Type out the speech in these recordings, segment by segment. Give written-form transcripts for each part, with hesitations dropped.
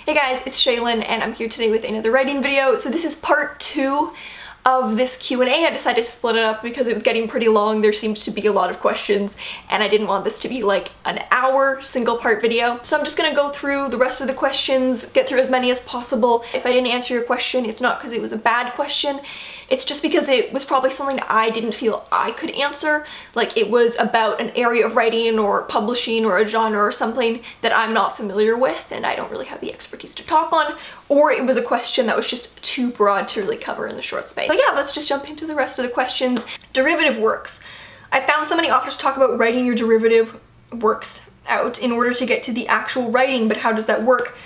Hey guys, it's Shaylin and I'm here today with another writing video. So this is part 2 of this Q&A. I decided to split it up because it was getting pretty long. There seemed to be a lot of questions and I didn't want this to be like an hour single part video. So I'm just gonna go through the rest of the questions, get through as many as possible. If I didn't answer your question, it's not because it was a bad question. It's just because it was probably something that I didn't feel I could answer. Like it was about an area of writing or publishing or a genre or something that I'm not familiar with and I don't really have the expertise to talk on. Or it was a question that was just too broad to really cover in the short space. But yeah, let's just jump into the rest of the questions. Derivative works. I found so many authors talk about writing your derivative works out in order to get to the actual writing, but how does that work?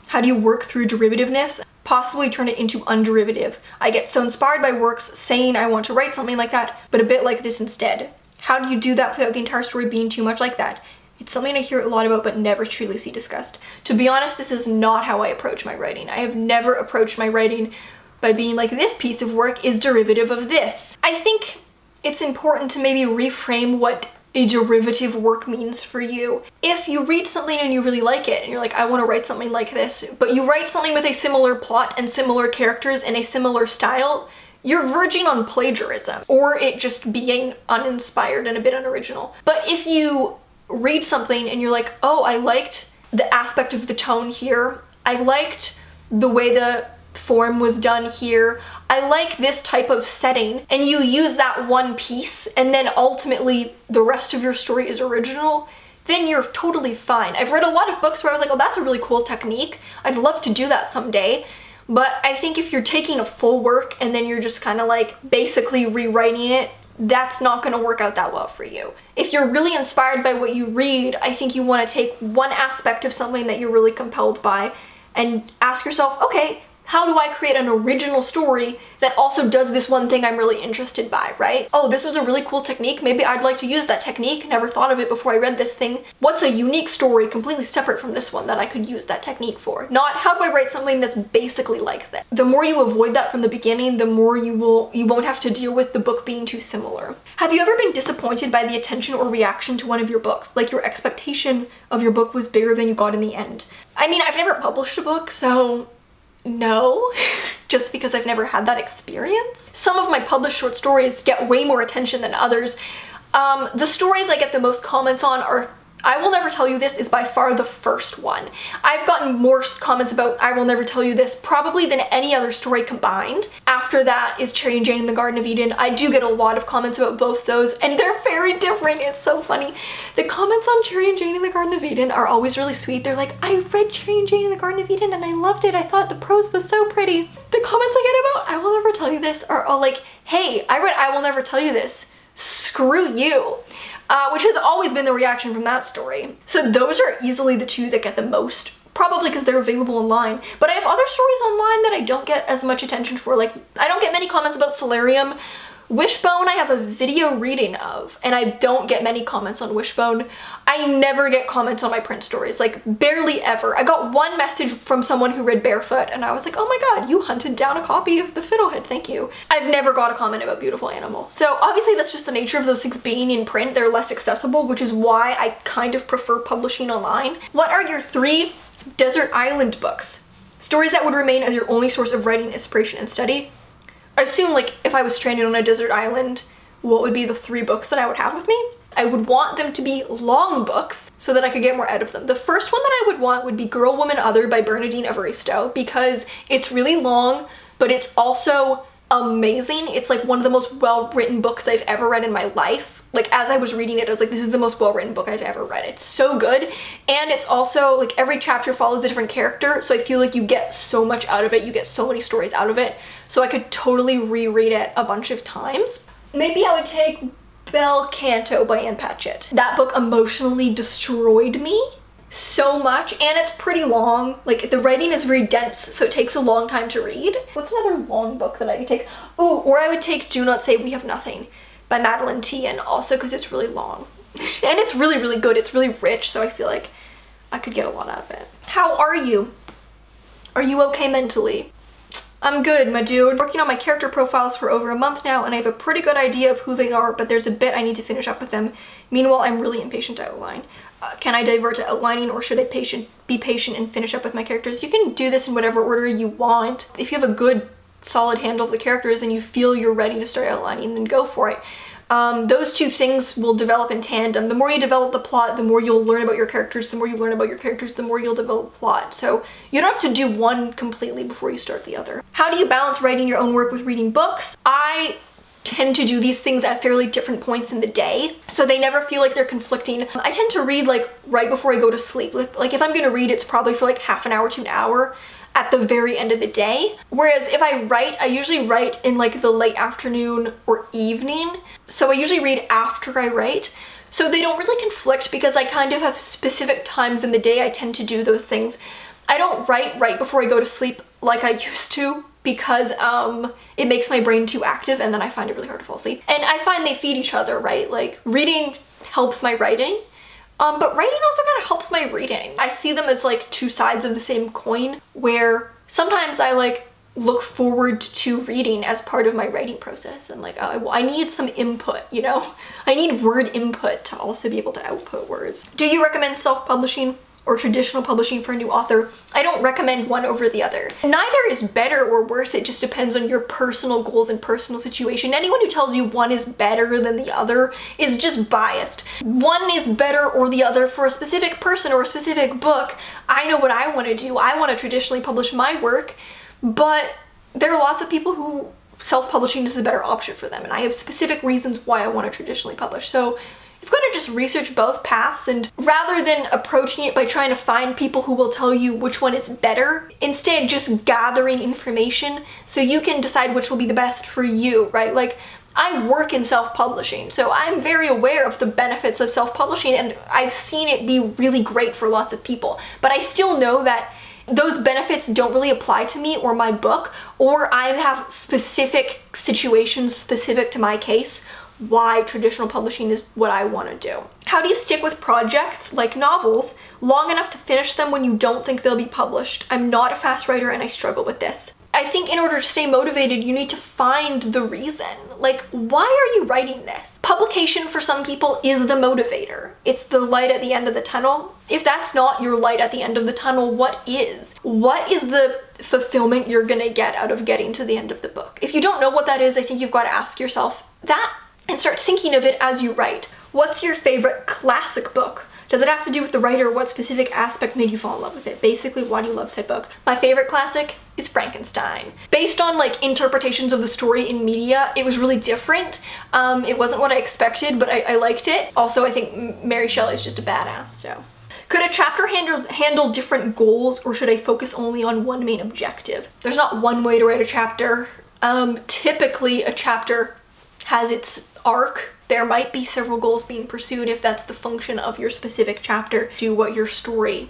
How do you work through derivativeness? Possibly turn it into underivative. I get so inspired by works saying I want to write something like that, but a bit like this instead. How do you do that without the entire story being too much like that? It's something I hear a lot about but never truly see discussed. To be honest, this is not how I approach my writing. I have never approached my writing by being like, this piece of work is derivative of this. I think it's important to maybe reframe what a derivative work means for you. If you read something and you really like it and you're like, I want to write something like this, but you write something with a similar plot and similar characters and a similar style, you're verging on plagiarism or it just being uninspired and a bit unoriginal. But if you read something and you're like, oh, I liked the aspect of the tone here, I liked the way the form was done here, I like this type of setting, and you use that one piece and then ultimately the rest of your story is original, then you're totally fine. I've read a lot of books where I was like, oh, that's a really cool technique. I'd love to do that someday. But I think if you're taking a full work and then you're just kind of like basically rewriting it, that's not going to work out that well for you. If you're really inspired by what you read, I think you want to take one aspect of something that you're really compelled by and ask yourself, okay, how do I create an original story that also does this one thing I'm really interested by, right? Oh, this was a really cool technique. Maybe I'd like to use that technique. Never thought of it before I read this thing. What's a unique story completely separate from this one that I could use that technique for? Not how do I write something that's basically like that. The more you avoid that from the beginning, the more you won't have to deal with the book being too similar. Have you ever been disappointed by the attention or reaction to one of your books? Like your expectation of your book was bigger than you got in the end? I mean, I've never published a book, so no, just because I've never had that experience. Some of my published short stories get way more attention than others. The stories I get the most comments on are I Will Never Tell You This is by far the first one. I've gotten more comments about I Will Never Tell You This probably than any other story combined. After that is Cherry and Jane in the Garden of Eden. I do get a lot of comments about both those and they're very different. It's so funny. The comments on Cherry and Jane in the Garden of Eden are always really sweet. They're like, I read Cherry and Jane in the Garden of Eden and I loved it. I thought the prose was so pretty. The comments I get about I Will Never Tell You This are all like, hey, I read I Will Never Tell You This. Screw you. Which has always been the reaction from that story. So those are easily the two that get the most, probably because they're available online. But I have other stories online that I don't get as much attention for. Like, I don't get many comments about Solarium. Wishbone I have a video reading of, and I don't get many comments on Wishbone. I never get comments on my print stories, like barely ever. I got one message from someone who read Barefoot, and I was like, oh my god, you hunted down a copy of The Fiddlehead, thank you. I've never got a comment about Beautiful Animal. So obviously that's just the nature of those things being in print. They're less accessible, which is why I kind of prefer publishing online. What are your 3 desert island books? Stories that would remain as your only source of writing, inspiration, and study? I assume, like, if I was stranded on a desert island, what would be the 3 books that I would have with me? I would want them to be long books so that I could get more out of them. The first one that I would want would be Girl, Woman, Other by Bernardine Evaristo because it's really long, but it's also amazing. It's like one of the most well-written books I've ever read in my life. Like, as I was reading it, I was like, this is the most well-written book I've ever read. It's so good. And it's also, like, every chapter follows a different character, so I feel like you get so much out of it. You get so many stories out of it. So I could totally reread it a bunch of times. Maybe I would take Bel Canto by Ann Patchett. That book emotionally destroyed me so much, and it's pretty long. Like, the writing is very dense, so it takes a long time to read. What's another long book that I could take? Oh, or I would take Do Not Say We Have Nothing by Madeline T, and also because it's really long. And it's really, really good. It's really rich, so I feel like I could get a lot out of it. How are you? Are you okay mentally? I'm good, my dude. Working on my character profiles for over a month now, and I have a pretty good idea of who they are, but there's a bit I need to finish up with them. Meanwhile, I'm really impatient to outline. Can I divert to outlining, or should I be patient and finish up with my characters? You can do this in whatever order you want. If you have a good, solid handle of the characters and you feel you're ready to start outlining, then go for it. Those two things will develop in tandem. The more you develop the plot, the more you'll learn about your characters. The more you learn about your characters, the more you'll develop the plot. So you don't have to do one completely before you start the other. How do you balance writing your own work with reading books? I tend to do these things at fairly different points in the day, so they never feel like they're conflicting. I tend to read like right before I go to sleep. Like if I'm gonna read, it's probably for like half an hour to an hour at the very end of the day. Whereas if I write, I usually write in like the late afternoon or evening. So I usually read after I write. So they don't really conflict because I kind of have specific times in the day I tend to do those things. I don't write right before I go to sleep like I used to, because it makes my brain too active and then I find it really hard to fall asleep. And I find they feed each other, right? Like reading helps my writing, but writing also kind of helps my reading. I see them as like two sides of the same coin, where sometimes I like look forward to reading as part of my writing process. And like, I need some input, you know? I need word input to also be able to output words. Do you recommend self-publishing or traditional publishing for a new author? I don't recommend one over the other. Neither is better or worse, it just depends on your personal goals and personal situation. Anyone who tells you one is better than the other is just biased. One is better or the other for a specific person or a specific book. I know what I want to do. I want to traditionally publish my work, but there are lots of people who self-publishing is the better option for them, and I have specific reasons why I want to traditionally publish. So you've got to just research both paths, and rather than approaching it by trying to find people who will tell you which one is better, instead just gathering information so you can decide which will be the best for you, right? Like, I work in self-publishing, so I'm very aware of the benefits of self-publishing, and I've seen it be really great for lots of people. But I still know that those benefits don't really apply to me or my book, or I have specific situations specific to my case why traditional publishing is what I want to do. How do you stick with projects like novels long enough to finish them when you don't think they'll be published? I'm not a fast writer and I struggle with this. I think in order to stay motivated, you need to find the reason. Like, why are you writing this? Publication for some people is the motivator. It's the light at the end of the tunnel. If that's not your light at the end of the tunnel, what is? What is the fulfillment you're gonna get out of getting to the end of the book? If you don't know what that is, I think you've got to ask yourself that and start thinking of it as you write. What's your favorite classic book? Does it have to do with the writer? What specific aspect made you fall in love with it? Basically, why do you love said book? My favorite classic is Frankenstein. Based on like interpretations of the story in media, it was really different. It wasn't what I expected, but I liked it. Also, I think Mary Shelley is just a badass, so. Could a chapter handle different goals, or should I focus only on one main objective? There's not one way to write a chapter. Typically, a chapter has its arc. There might be several goals being pursued if that's the function of your specific chapter to what your story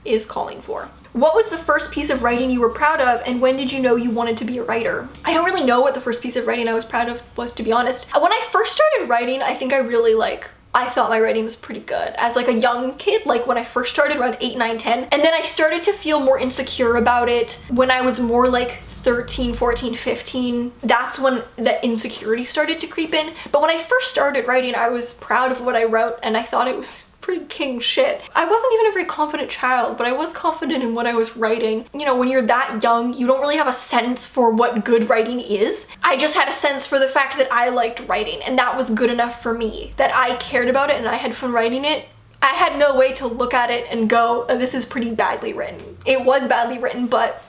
is calling for. What was the first piece of writing you were proud of, and when did you know you wanted to be a writer? I don't really know what the first piece of writing I was proud of was, to be honest. When I first started writing, I think I thought my writing was pretty good. As like a young kid, like when I first started around 8, 9, 10, and then I started to feel more insecure about it when I was more like 13, 14, 15. That's when the insecurity started to creep in. But when I first started writing, I was proud of what I wrote and I thought it was pretty king shit. I wasn't even a very confident child, but I was confident in what I was writing. You know, when you're that young, you don't really have a sense for what good writing is. I just had a sense for the fact that I liked writing, and that was good enough for me, that I cared about it and I had fun writing it. I had no way to look at it and go, oh, this is pretty badly written. It was badly written, but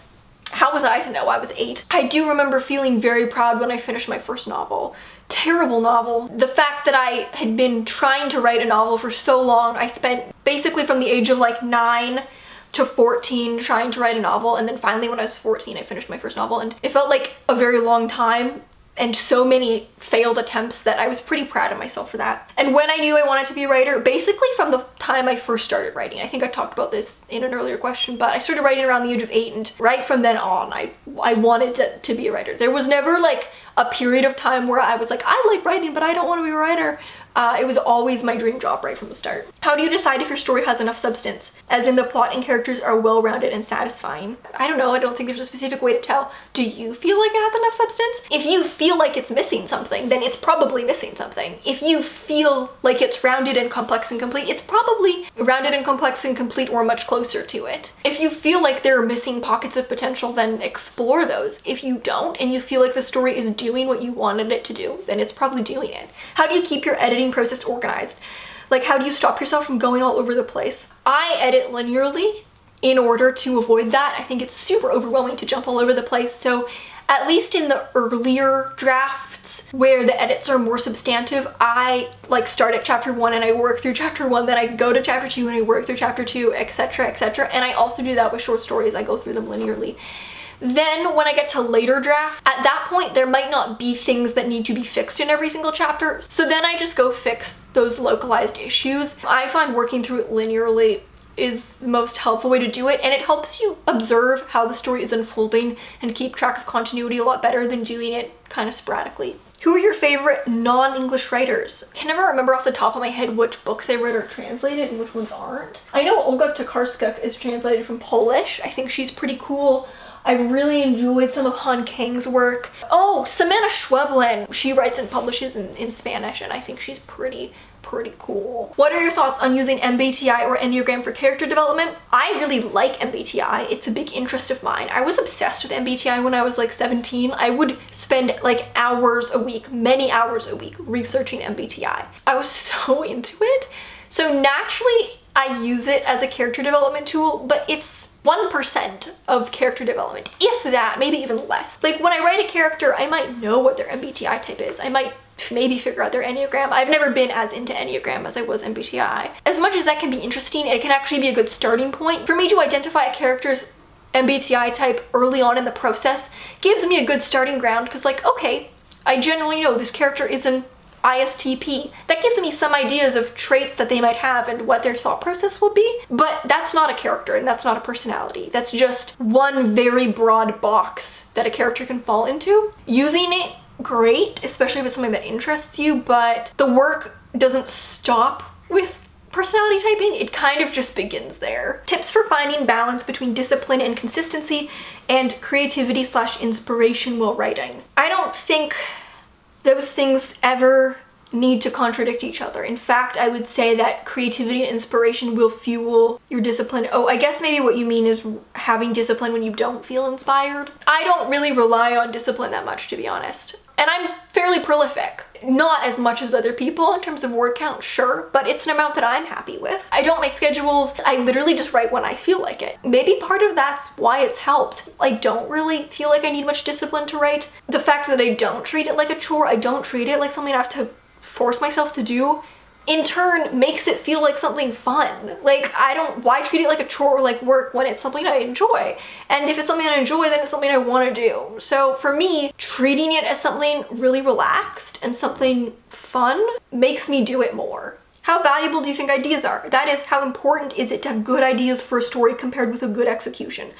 how was I to know? I was 8. I do remember feeling very proud when I finished my first novel. Terrible novel. The fact that I had been trying to write a novel for so long, I spent basically from the age of like 9 to 14 trying to write a novel, and then finally when I was 14 I finished my first novel, and it felt like a very long time and so many failed attempts that I was pretty proud of myself for that. And when I knew I wanted to be a writer, basically from the time I first started writing. I think I talked about this in an earlier question, but I started writing around the age of 8, and right from then on I wanted to be a writer. There was never like a period of time where I was like, I like writing, but I don't want to be a writer. It was always my dream job right from the start. How do you decide if your story has enough substance, as in the plot and characters are well-rounded and satisfying? I don't know, I don't think there's a specific way to tell. Do you feel like it has enough substance? If you feel like it's missing something, then it's probably missing something. If you feel like it's rounded and complex and complete, it's probably rounded and complex and complete or much closer to it. If you feel like there are missing pockets of potential, then explore those. If you don't, and you feel like the story is doing what you wanted it to do, then it's probably doing it. How do you keep your editing process organized? Like, how do you stop yourself from going all over the place? I edit linearly in order to avoid that. I think it's super overwhelming to jump all over the place. So at least in the earlier drafts where the edits are more substantive, I like start at chapter 1 and I work through chapter 1, then I go to chapter 2 and I work through chapter 2, etc, etc. And I also do that with short stories. I go through them linearly. Then when I get to later draft, at that point there might not be things that need to be fixed in every single chapter. So then I just go fix those localized issues. I find working through it linearly is the most helpful way to do it, and it helps you observe how the story is unfolding and keep track of continuity a lot better than doing it kind of sporadically. Who are your favorite non-English writers? I can never remember off the top of my head which books I read are translated and which ones aren't. I know Olga Tokarczuk is translated from Polish. I think she's pretty cool. I really enjoyed some of Han Kang's work. Oh, Samantha Schweblin. She writes and publishes in Spanish, and I think she's pretty cool. What are your thoughts on using MBTI or Enneagram for character development? I really like MBTI. It's a big interest of mine. I was obsessed with MBTI when I was like 17. I would spend like hours a week, many hours a week, researching MBTI. I was so into it. So naturally, I use it as a character development tool, but it's 1% of character development, if that, maybe even less. Like when I write a character, I might know what their MBTI type is. I might maybe figure out their Enneagram. I've never been as into Enneagram as I was MBTI. As much as that can be interesting, it can actually be a good starting point. For me to identify a character's MBTI type early on in the process gives me a good starting ground, because like, okay, I generally know this character is an ISTP. That gives me some ideas of traits that they might have and what their thought process will be, but that's not a character and that's not a personality. That's just one very broad box that a character can fall into. Using it, great, especially if it's something that interests you, but the work doesn't stop with personality typing. It kind of just begins there. Tips for finding balance between discipline and consistency and creativity/inspiration while writing. I don't think those things ever need to contradict each other. In fact, I would say that creativity and inspiration will fuel your discipline. Oh, I guess maybe what you mean is having discipline when you don't feel inspired. I don't really rely on discipline that much, to be honest. And I'm fairly prolific. Not as much as other people in terms of word count, sure, but it's an amount that I'm happy with. I don't make schedules. I literally just write when I feel like it. Maybe part of that's why it's helped. I don't really feel like I need much discipline to write. The fact that I don't treat it like a chore, I don't treat it like something I have to force myself to do, in turn makes it feel like something fun. Like, why treat it like a chore or like work when it's something I enjoy? And if it's something I enjoy, then it's something I want to do. So for me, treating it as something really relaxed and something fun makes me do it more. How valuable do you think ideas are? That is, how important is it to have good ideas for a story compared with a good execution?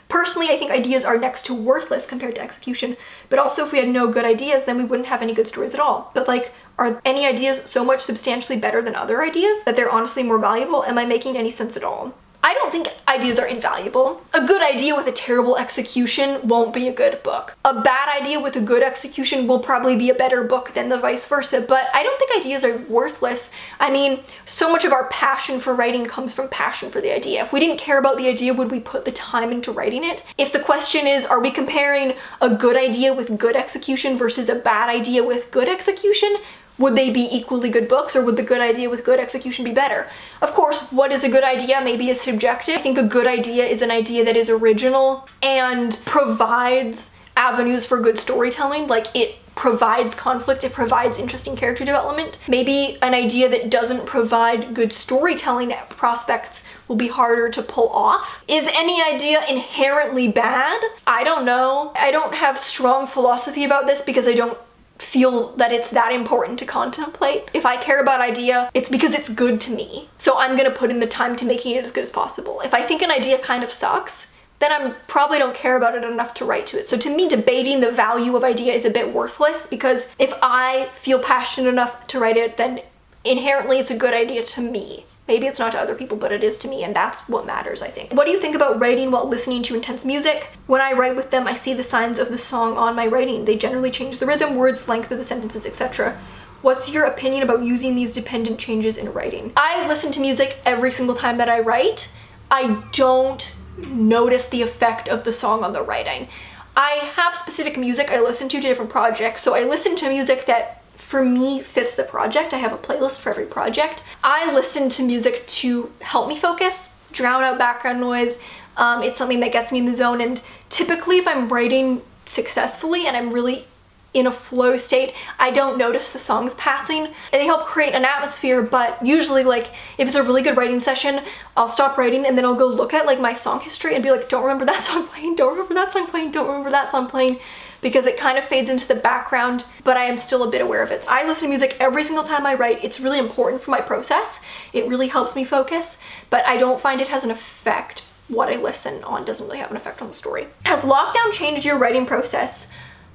Personally, I think ideas are next to worthless compared to execution, but also if we had no good ideas, then we wouldn't have any good stories at all. But like, are any ideas so much substantially better than other ideas that they're honestly more valuable? Am I making any sense at all? I don't think ideas are invaluable. A good idea with a terrible execution won't be a good book. A bad idea with a good execution will probably be a better book than the vice versa, but I don't think ideas are worthless. I mean, so much of our passion for writing comes from passion for the idea. If we didn't care about the idea, would we put the time into writing it? If the question is, are we comparing a good idea with good execution versus a bad idea with good execution? Would they be equally good books, or would the good idea with good execution be better? Of course, what is a good idea maybe is subjective. I think a good idea is an idea that is original and provides avenues for good storytelling. Like, it provides conflict, it provides interesting character development. Maybe an idea that doesn't provide good storytelling prospects will be harder to pull off. Is any idea inherently bad? I don't know. I don't have strong philosophy about this because I don't feel that it's that important to contemplate. If I care about idea, it's because it's good to me. So I'm gonna put in the time to making it as good as possible. If I think an idea kind of sucks, then I probably don't care about it enough to write to it. So to me, debating the value of idea is a bit worthless, because if I feel passionate enough to write it, then inherently it's a good idea to me. Maybe it's not to other people, but it is to me, and that's what matters, I think. What do you think about writing while listening to intense music? When I write with them, I see the signs of the song on my writing. They generally change the rhythm, words, length of the sentences, etc. What's your opinion about using these dependent changes in writing? I listen to music every single time that I write. I don't notice the effect of the song on the writing. I have specific music I listen to different projects, so I listen to music that for me fits the project. I have a playlist for every project. I listen to music to help me focus, drown out background noise. It's something that gets me in the zone, and typically if I'm writing successfully and I'm really in a flow state, I don't notice the songs passing, and they help create an atmosphere. But usually, like, if it's a really good writing session, I'll stop writing and then I'll go look at like my song history and be like, don't remember that song playing, don't remember that song playing, don't remember that song playing, because it kind of fades into the background, but I am still a bit aware of it. I listen to music every single time I write. It's really important for my process. It really helps me focus, but I don't find it has an effect. What I listen on doesn't really have an effect on the story. Has lockdown changed your writing process?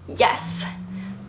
Yes.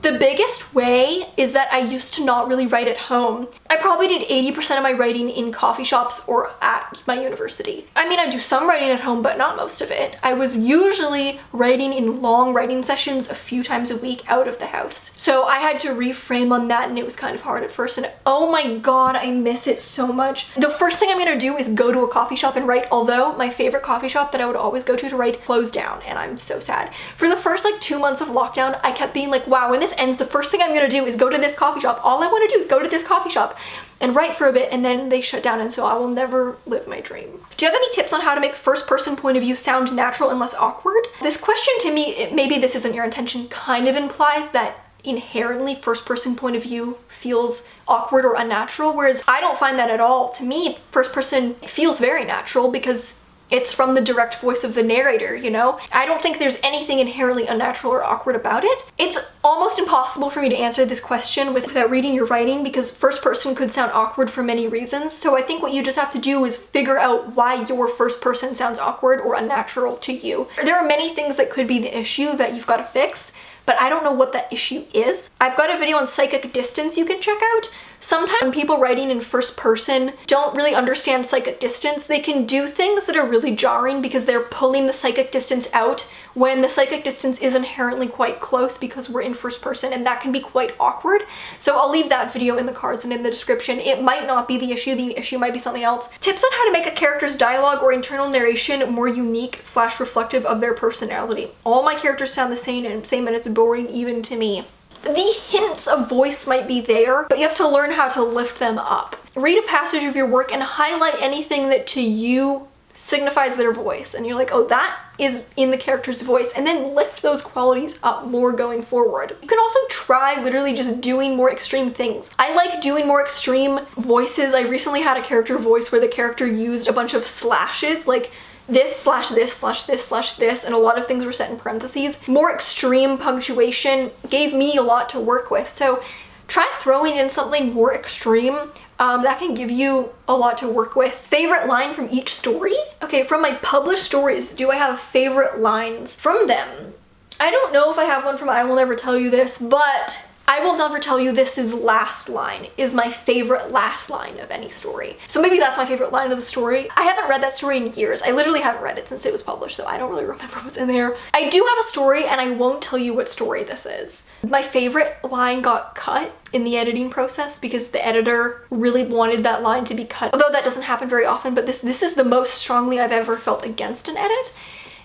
The biggest way is that I used to not really write at home. I probably did 80% of my writing in coffee shops or at my university. I mean, I do some writing at home, but not most of it. I was usually writing in long writing sessions a few times a week out of the house. So I had to reframe on that, and it was kind of hard at first, and oh my god, I miss it so much. The first thing I'm gonna do is go to a coffee shop and write, although my favorite coffee shop that I would always go to write closed down, and I'm so sad. For the first like 2 months of lockdown, I kept being like, wow, when this ends, the first thing I'm gonna do is go to this coffee shop. All I want to do is go to this coffee shop and write for a bit, and then they shut down, and so I will never live my dream. Do you have any tips on how to make first person point of view sound natural and less awkward? This question to me, maybe this isn't your intention, kind of implies that inherently first person point of view feels awkward or unnatural, whereas I don't find that at all. To me, first person feels very natural because it's from the direct voice of the narrator, you know? I don't think there's anything inherently unnatural or awkward about it. It's almost impossible for me to answer this question without reading your writing, because first person could sound awkward for many reasons. So I think what you just have to do is figure out why your first person sounds awkward or unnatural to you. There are many things that could be the issue that you've got to fix, but I don't know what that issue is. I've got a video on psychic distance you can check out. Sometimes when people writing in first person don't really understand psychic distance, they can do things that are really jarring because they're pulling the psychic distance out when the psychic distance is inherently quite close because we're in first person, and that can be quite awkward. So I'll leave that video in the cards and in the description. It might not be the issue might be something else. Tips on how to make a character's dialogue or internal narration more unique / reflective of their personality. All my characters sound the same and it's boring even to me. The hints of voice might be there, but you have to learn how to lift them up. Read a passage of your work and highlight anything that to you signifies their voice, and you're like, oh, that is in the character's voice, and then lift those qualities up more going forward. You can also try literally just doing more extreme things. I like doing more extreme voices. I recently had a character voice where the character used a bunch of slashes, like this / this / this / this, and a lot of things were set in parentheses. More extreme punctuation gave me a lot to work with, so try throwing in something more extreme. That can give you a lot to work with. Favorite line from each story? Okay, from my published stories, do I have favorite lines from them? I don't know if I have one from I Will Never Tell You This, but I Will Never Tell You This's last line is my favorite last line of any story. So maybe that's my favorite line of the story. I haven't read that story in years. I literally haven't read it since it was published, so I don't really remember what's in there. I do have a story, and I won't tell you what story this is. My favorite line got cut in the editing process because the editor really wanted that line to be cut. Although that doesn't happen very often, but this is the most strongly I've ever felt against an edit.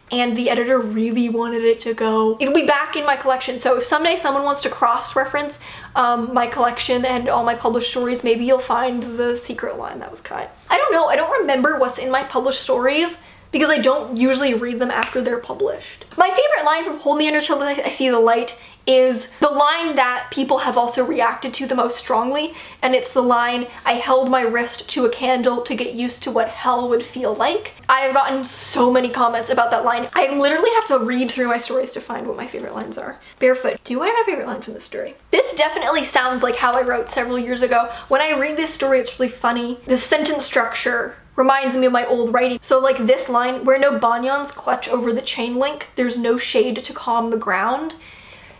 And the editor really wanted it to go. It'll be back in my collection, so if someday someone wants to cross-reference my collection and all my published stories, maybe you'll find the secret line that was cut. I don't know, I don't remember what's in my published stories because I don't usually read them after they're published. My favorite line from Hold Me Until I See the Light is the line that people have also reacted to the most strongly, and it's the line, I held my wrist to a candle to get used to what hell would feel like. I have gotten so many comments about that line. I literally have to read through my stories to find what my favorite lines are. Barefoot. Do I have a favorite line from this story? This definitely sounds like how I wrote several years ago. When I read this story, it's really funny. The sentence structure reminds me of my old writing. So like this line, where no banyans clutch over the chain link, there's no shade to calm the ground.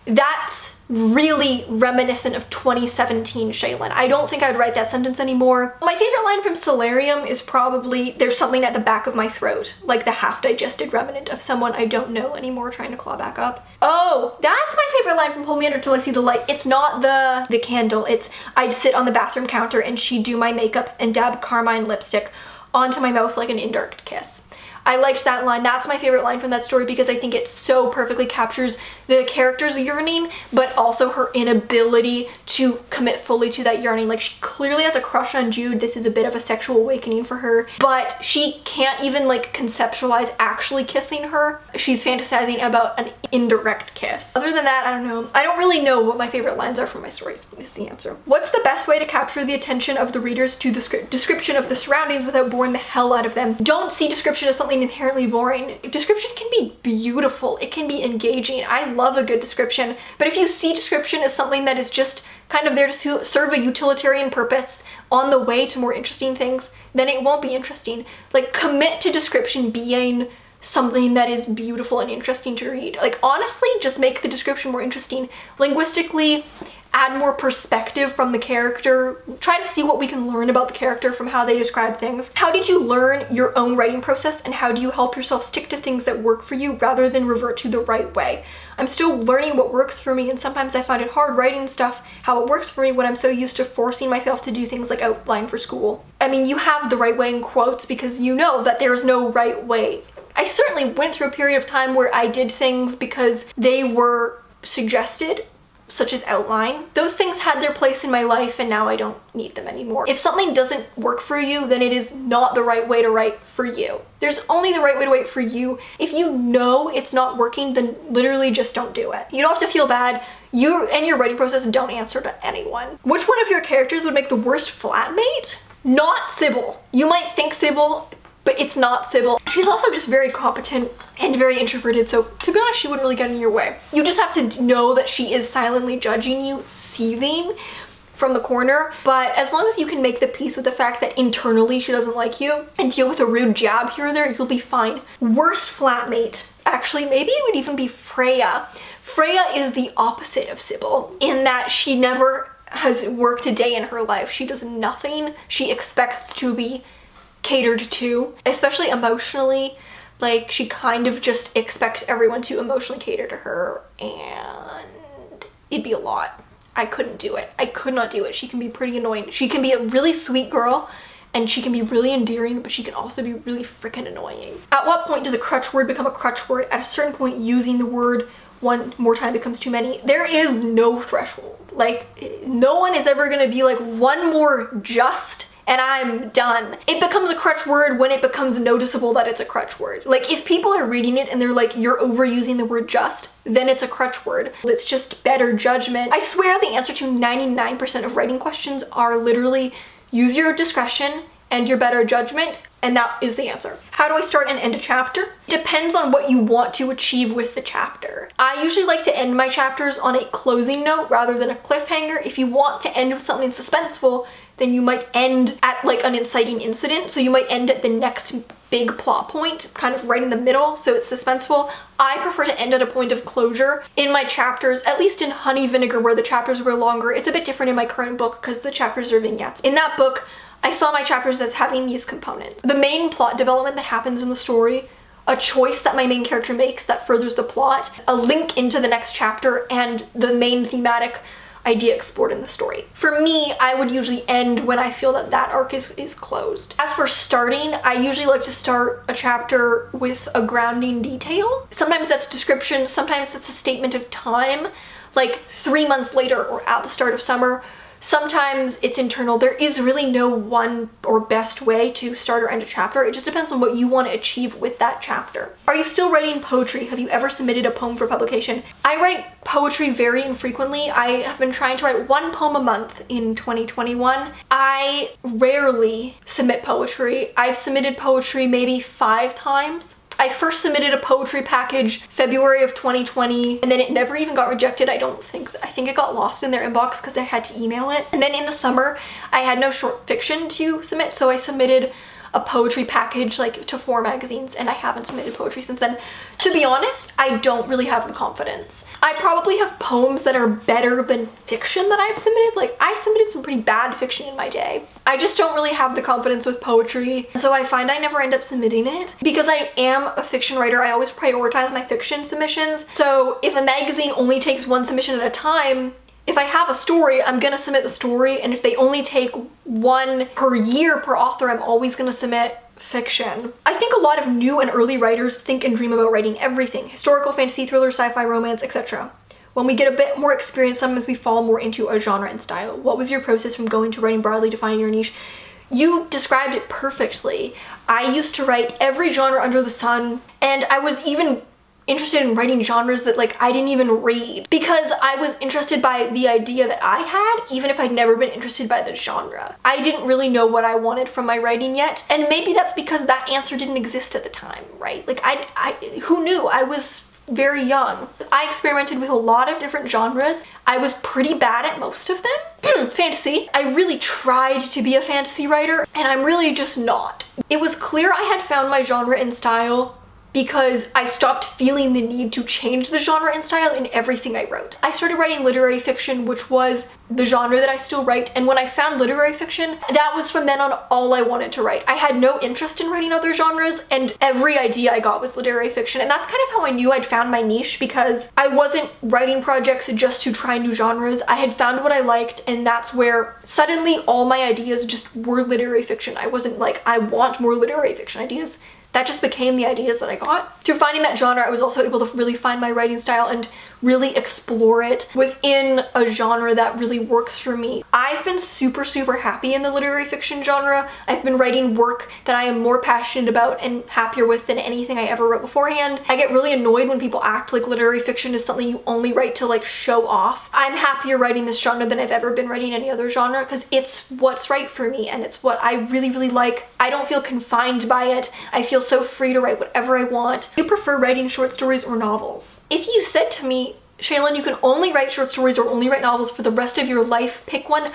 That's really reminiscent of 2017 Shaylin. I don't think I'd write that sentence anymore. My favorite line from Solarium is probably, there's something at the back of my throat, like the half-digested remnant of someone I don't know anymore trying to claw back up. Oh, that's my favorite line from Pull Me Under Till I See the Light. It's not the candle, it's I'd sit on the bathroom counter and she'd do my makeup and dab carmine lipstick onto my mouth like an indirect kiss. I liked that line. That's my favorite line from that story because I think it so perfectly captures the character's yearning, but also her inability to commit fully to that yearning. Like, she clearly has a crush on Jude. This is a bit of a sexual awakening for her, but she can't even like conceptualize actually kissing her. She's fantasizing about an indirect kiss. Other than that, I don't know. I don't really know what my favorite lines are from my stories, is the answer. What's the best way to capture the attention of the readers to the description of the surroundings without boring the hell out of them? Don't see description as something inherently boring. Description can be beautiful. It can be engaging. I love a good description, but if you see description as something that is just kind of there to serve a utilitarian purpose on the way to more interesting things, then it won't be interesting. Like, commit to description being something that is beautiful and interesting to read. Like, honestly, just make the description more interesting. Linguistically, add more perspective from the character. Try to see what we can learn about the character from how they describe things. How did you learn your own writing process, and how do you help yourself stick to things that work for you rather than revert to the right way? I'm still learning what works for me, and sometimes I find it hard writing stuff how it works for me when I'm so used to forcing myself to do things like outline for school. I mean, you have the right way in quotes because you know that there's no right way. I certainly went through a period of time where I did things because they were suggested, such as outline. Those things had their place in my life and now I don't need them anymore. If something doesn't work for you, then it is not the right way to write for you. There's only the right way to write for you. If you know it's not working, then literally just don't do it. You don't have to feel bad. You and your writing process don't answer to anyone. Which one of your characters would make the worst flatmate? Not Sybil. You might think Sybil, but it's not Sybil. She's also just very competent and very introverted, so to be honest, she wouldn't really get in your way. You just have to know that she is silently judging you, seething from the corner, but as long as you can make the peace with the fact that internally she doesn't like you and deal with a rude jab here or there, you'll be fine. Worst flatmate. Actually, maybe it would even be Freya. Freya is the opposite of Sybil in that she never has worked a day in her life. She does nothing. She expects to be catered to, especially emotionally. Like, she kind of just expects everyone to emotionally cater to her, and it'd be a lot. I couldn't do it. I could not do it. She can be pretty annoying. She can be a really sweet girl and she can be really endearing, but she can also be really freaking annoying. At what point does a crutch word become a crutch word? At a certain point, using the word one more time becomes too many. There is no threshold. Like, no one is ever gonna be like, one more just and I'm done. It becomes a crutch word when it becomes noticeable that it's a crutch word. Like, if people are reading it and they're like, you're overusing the word just, then it's a crutch word. It's just better judgment. I swear the answer to 99% of writing questions are literally use your discretion and your better judgment, and that is the answer. How do I start and end a chapter? Depends on what you want to achieve with the chapter. I usually like to end my chapters on a closing note rather than a cliffhanger. If you want to end with something suspenseful, then you might end at like an inciting incident. So you might end at the next big plot point, kind of right in the middle, so it's suspenseful. I prefer to end at a point of closure in my chapters, at least in Honey Vinegar, where the chapters were longer. It's a bit different in my current book because the chapters are vignettes. In that book, I saw my chapters as having these components. The main plot development that happens in the story, a choice that my main character makes that furthers the plot, a link into the next chapter, and the main thematic idea explored in the story. For me, I would usually end when I feel that that arc is closed. As for starting, I usually like to start a chapter with a grounding detail. Sometimes that's description, sometimes that's a statement of time, like 3 months later or at the start of summer. Sometimes it's internal. There is really no one or best way to start or end a chapter. It just depends on what you want to achieve with that chapter. Are you still writing poetry? Have you ever submitted a poem for publication? I write poetry very infrequently. I have been trying to write 1 poem a month in 2021. I rarely submit poetry. I've submitted poetry maybe 5 times. I first submitted a poetry package February of 2020, and then it never even got rejected. I think it got lost in their inbox because I had to email it. And then in the summer, I had no short fiction to submit, so I submitted a poetry package like to 4 magazines, and I haven't submitted poetry since then. To be honest, I don't really have the confidence. I probably have poems that are better than fiction that I've submitted. Like, I submitted some pretty bad fiction in my day. I just don't really have the confidence with poetry, so I find I never end up submitting it. Because I am a fiction writer, I always prioritize my fiction submissions. So if a magazine only takes 1 submission at a time, if I have a story, I'm gonna submit the story, and if they only take 1 per year per author, I'm always gonna submit fiction. I think a lot of new and early writers think and dream about writing everything: historical, fantasy, thriller, sci-fi, romance, etc. When we get a bit more experience, sometimes we fall more into a genre and style. What was your process from going to writing broadly, defining your niche? You described it perfectly. I used to write every genre under the sun, and I was even interested in writing genres that like I didn't even read, because I was interested by the idea that I had, even if I'd never been interested by the genre. I didn't really know what I wanted from my writing yet, and maybe that's because that answer didn't exist at the time, right? Like who knew? I was very young. I experimented with a lot of different genres. I was pretty bad at most of them. Fantasy. I really tried to be a fantasy writer, and I'm really just not. It was clear I had found my genre and style because I stopped feeling the need to change the genre and style in everything I wrote. I started writing literary fiction, which was the genre that I still write, and when I found literary fiction, that was from then on all I wanted to write. I had no interest in writing other genres, and every idea I got was literary fiction, and that's kind of how I knew I'd found my niche, because I wasn't writing projects just to try new genres. I had found what I liked, and that's where suddenly all my ideas just were literary fiction. I wasn't like, I want more literary fiction ideas. That just became the ideas that I got. Through finding that genre, I was also able to really find my writing style and really explore it within a genre that really works for me. I've been super, super happy in the literary fiction genre. I've been writing work that I am more passionate about and happier with than anything I ever wrote beforehand. I get really annoyed when people act like literary fiction is something you only write to like show off. I'm happier writing this genre than I've ever been writing any other genre, because it's what's right for me and it's what I really, really like. I don't feel confined by it. I feel so free to write whatever I want. Do you prefer writing short stories or novels? If you said to me, Shaylin, you can only write short stories or only write novels for the rest of your life, pick one,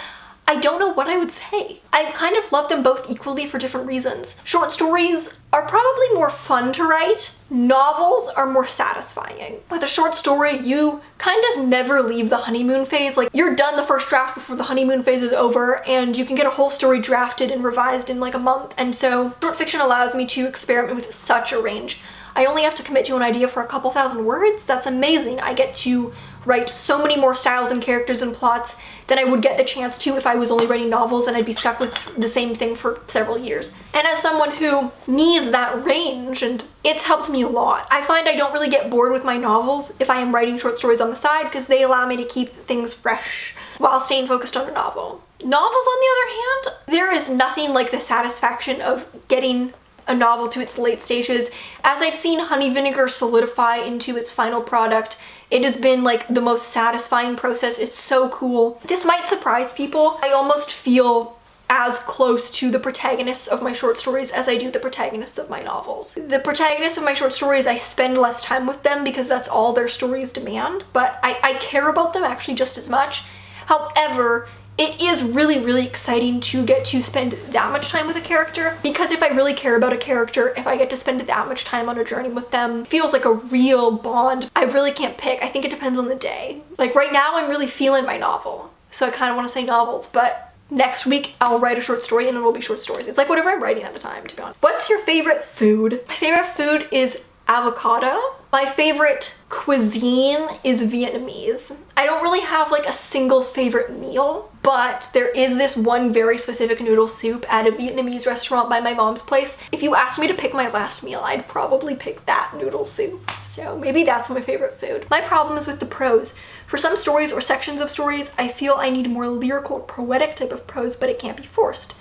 I don't know what I would say. I kind of love them both equally for different reasons. Short stories are probably more fun to write. Novels are more satisfying. With a short story, you kind of never leave the honeymoon phase. Like, you're done the first draft before the honeymoon phase is over, and you can get a whole story drafted and revised in like a month. And so short fiction allows me to experiment with such a range. I only have to commit to an idea for a couple thousand words. That's amazing. I get to write so many more styles and characters and plots than I would get the chance to if I was only writing novels, and I'd be stuck with the same thing for several years. And as someone who needs that range, and it's helped me a lot. I find I don't really get bored with my novels if I am writing short stories on the side, because they allow me to keep things fresh while staying focused on a novel. Novels, on the other hand, there is nothing like the satisfaction of getting a novel to its late stages. As I've seen Honey Vinegar solidify into its final product, it has been like the most satisfying process. It's so cool. This might surprise people. I almost feel as close to the protagonists of my short stories as I do the protagonists of my novels. The protagonists of my short stories, I spend less time with them because that's all their stories demand, but I care about them actually just as much. However, it is really, really exciting to get to spend that much time with a character, because if I really care about a character, if I get to spend that much time on a journey with them, it feels like a real bond. I really can't pick. I think it depends on the day. Like right now, I'm really feeling my novel, so I kind of want to say novels, but next week I'll write a short story and it'll be short stories. It's like whatever I'm writing at the time, to be honest. What's your favorite food? My favorite food is avocado. My favorite cuisine is Vietnamese. I don't really have like a single favorite meal, but there is this one very specific noodle soup at a Vietnamese restaurant by my mom's place. If you asked me to pick my last meal, I'd probably pick that noodle soup. So maybe that's my favorite food. My problem is with the prose. For some stories or sections of stories, I feel I need more lyrical or poetic type of prose, but it can't be forced.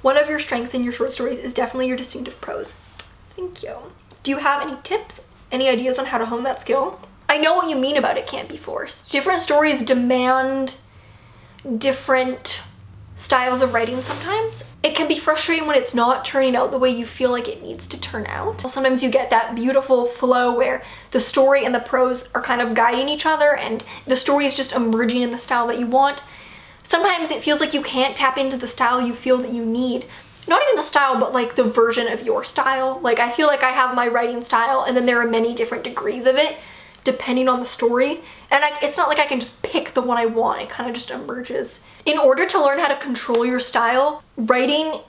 One of your strengths in your short stories is definitely your distinctive prose. Thank you. Do you have any tips? Any ideas on how to hone that skill? I know what you mean about it can't be forced. Different stories demand different styles of writing sometimes. It can be frustrating when it's not turning out the way you feel like it needs to turn out. Sometimes you get that beautiful flow where the story and the prose are kind of guiding each other and the story is just emerging in the style that you want. Sometimes it feels like you can't tap into the style you feel that you need not even the style, but like the version of your style. Like I feel like I have my writing style and then there are many different degrees of it depending on the story. And it's not like I can just pick the one I want. It kind of just emerges. In order to learn how to control your style, writing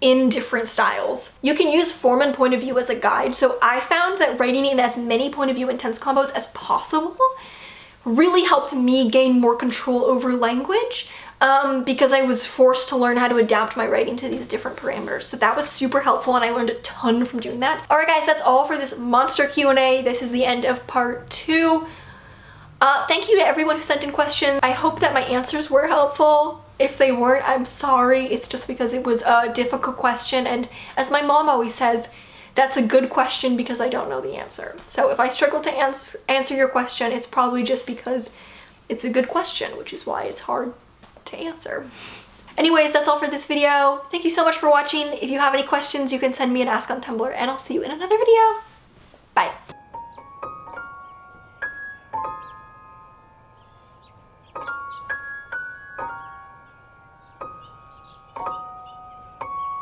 in different styles, you can use form and point of view as a guide. So I found that writing in as many point of view and tense combos as possible really helped me gain more control over language, because I was forced to learn how to adapt my writing to these different parameters. So that was super helpful and I learned a ton from doing that. All right guys, that's all for this monster Q&A. This is the end of part 2. Thank you to everyone who sent in questions. I hope that my answers were helpful. If they weren't, I'm sorry. It's just because it was a difficult question, and as my mom always says, that's a good question because I don't know the answer. So if I struggle to answer your question, it's probably just because it's a good question, which is why it's hard to answer. Anyways, that's all for this video. Thank you so much for watching. If you have any questions, you can send me an ask on Tumblr, and I'll see you in another video. Bye.